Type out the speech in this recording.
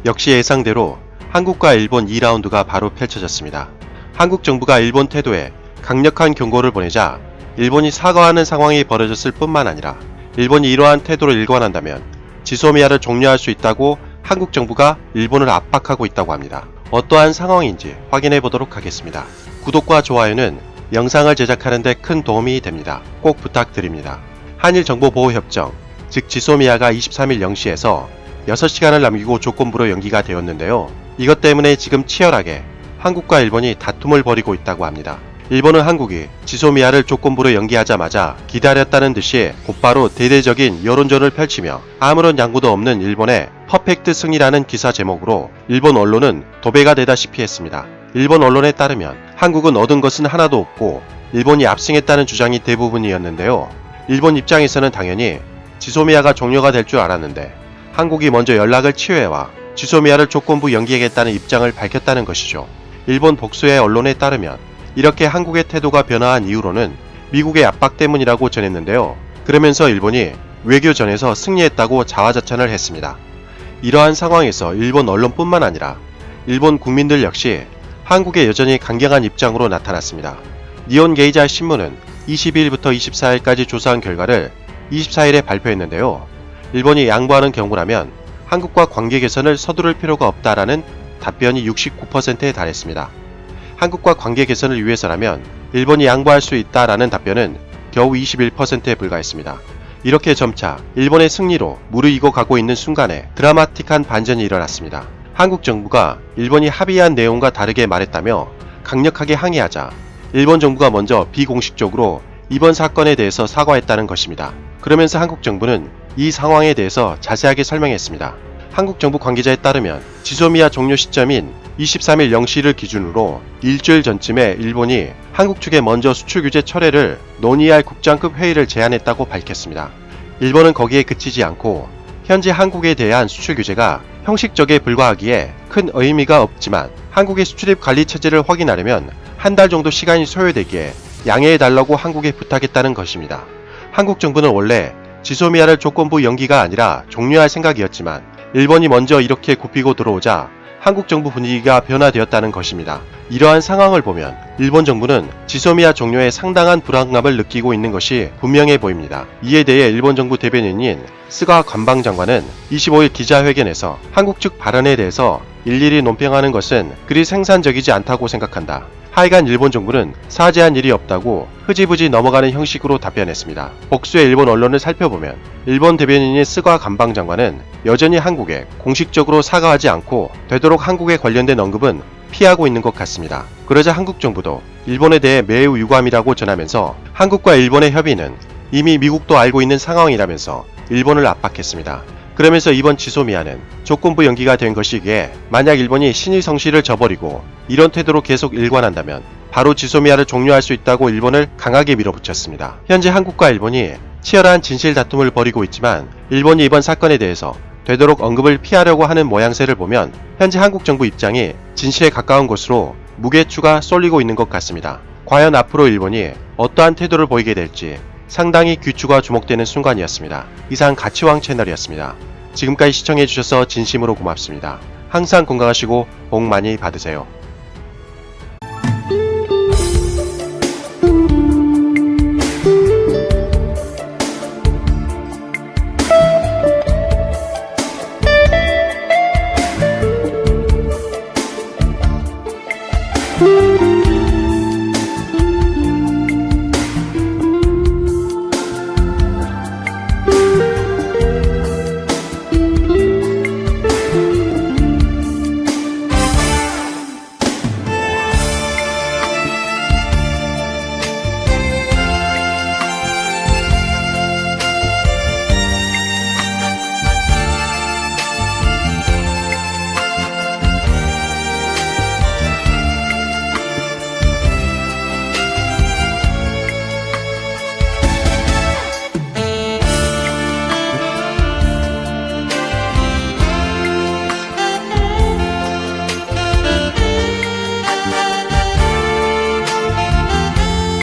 역시 예상대로 한국과 일본 2라운드가 바로 펼쳐졌습니다. 한국 정부가 일본 태도에 강력한 경고를 보내자 일본이 사과하는 상황이 벌어졌을 뿐만 아니라 일본이 이러한 태도를 일관한다면 지소미아를 종료할 수 있다고 한국 정부가 일본을 압박하고 있다고 합니다. 어떠한 상황인지 확인해 보도록 하겠습니다. 구독과 좋아요는 영상을 제작하는 데 큰 도움이 됩니다. 꼭 부탁드립니다. 한일정보보호협정, 즉 지소미아가 23일 0시에서 6시간을 남기고 조건부로 연기가 되었는데요. 이것 때문에 지금 치열하게 한국과 일본이 다툼을 벌이고 있다고 합니다. 일본은 한국이 지소미아를 조건부로 연기하자마자 기다렸다는 듯이 곧바로 대대적인 여론전을 펼치며 아무런 양보도 없는 일본의 퍼펙트 승리라는 기사 제목으로 일본 언론은 도배가 되다시피 했습니다. 일본 언론에 따르면 한국은 얻은 것은 하나도 없고 일본이 압승했다는 주장이 대부분이었는데요. 일본 입장에서는 당연히 지소미아가 종료가 될 줄 알았는데 한국이 먼저 연락을 취해와 지소미아를 조건부 연기하겠다는 입장을 밝혔다는 것이죠. 일본 복수의 언론에 따르면 이렇게 한국의 태도가 변화한 이유로는 미국의 압박 때문이라고 전했는데요. 그러면서 일본이 외교전에서 승리했다고 자화자찬을 했습니다. 이러한 상황에서 일본 언론뿐만 아니라 일본 국민들 역시 한국에 여전히 강경한 입장으로 나타났습니다. 니혼 게이자 신문은 22일부터 24일까지 조사한 결과를 24일에 발표했는데요. 일본이 양보하는 경우라면 한국과 관계 개선을 서두를 필요가 없다라는 답변이 69%에 달했습니다. 한국과 관계 개선을 위해서라면 일본이 양보할 수 있다라는 답변은 겨우 21%에 불과했습니다. 이렇게 점차 일본의 승리로 무르익어 가고 있는 순간에 드라마틱한 반전이 일어났습니다. 한국 정부가 일본이 합의한 내용과 다르게 말했다며 강력하게 항의하자 일본 정부가 먼저 비공식적으로 이번 사건에 대해서 사과했다는 것입니다. 그러면서 한국 정부는 이 상황에 대해서 자세하게 설명했습니다. 한국 정부 관계자에 따르면 지소미아 종료 시점인 23일 0시를 기준으로 일주일 전쯤에 일본이 한국 측에 먼저 수출 규제 철회를 논의할 국장급 회의를 제안했다고 밝혔습니다. 일본은 거기에 그치지 않고 현재 한국에 대한 수출 규제가 형식적에 불과하기에 큰 의미가 없지만 한국의 수출입 관리 체제를 확인하려면 한 달 정도 시간이 소요되기에 양해해달라고 한국에 부탁했다는 것입니다. 한국 정부는 원래 지소미아를 조건부 연기가 아니라 종료할 생각이었지만 일본이 먼저 이렇게 굽히고 들어오자 한국 정부 분위기가 변화되었다는 것입니다. 이러한 상황을 보면 일본 정부는 지소미아 종료에 상당한 불안감을 느끼고 있는 것이 분명해 보입니다. 이에 대해 일본 정부 대변인인 스가 관방장관은 25일 기자회견에서 한국 측 발언에 대해서 일일이 논평하는 것은 그리 생산적이지 않다고 생각한다. 하여간 일본 정부는 사죄한 일이 없다고 흐지부지 넘어가는 형식으로 답변했습니다. 복수의 일본 언론을 살펴보면 일본 대변인인 스가 관방장관은 여전히 한국에 공식적으로 사과하지 않고 되도록 한국에 관련된 언급은 피하고 있는 것 같습니다. 그러자 한국 정부도 일본에 대해 매우 유감이라고 전하면서 한국과 일본의 협의는 이미 미국도 알고 있는 상황이라면서 일본을 압박했습니다. 그러면서 이번 지소미아는 조건부 연기가 된 것이기에 만약 일본이 신의성시를 저버리고 이런 태도로 계속 일관한다면 바로 지소미아를 종료할 수 있다고 일본을 강하게 밀어붙였습니다. 현재 한국과 일본이 치열한 진실 다툼을 벌이고 있지만 일본이 이번 사건에 대해서 되도록 언급을 피하려고 하는 모양새를 보면 현재 한국 정부 입장이 진실에 가까운 것으로 무게추가 쏠리고 있는 것 같습니다. 과연 앞으로 일본이 어떠한 태도를 보이게 될지 상당히 귀추가 주목되는 순간이었습니다. 이상 가치왕 채널이었습니다. 지금까지 시청해주셔서 진심으로 고맙습니다. 항상 건강하시고 복 많이 받으세요.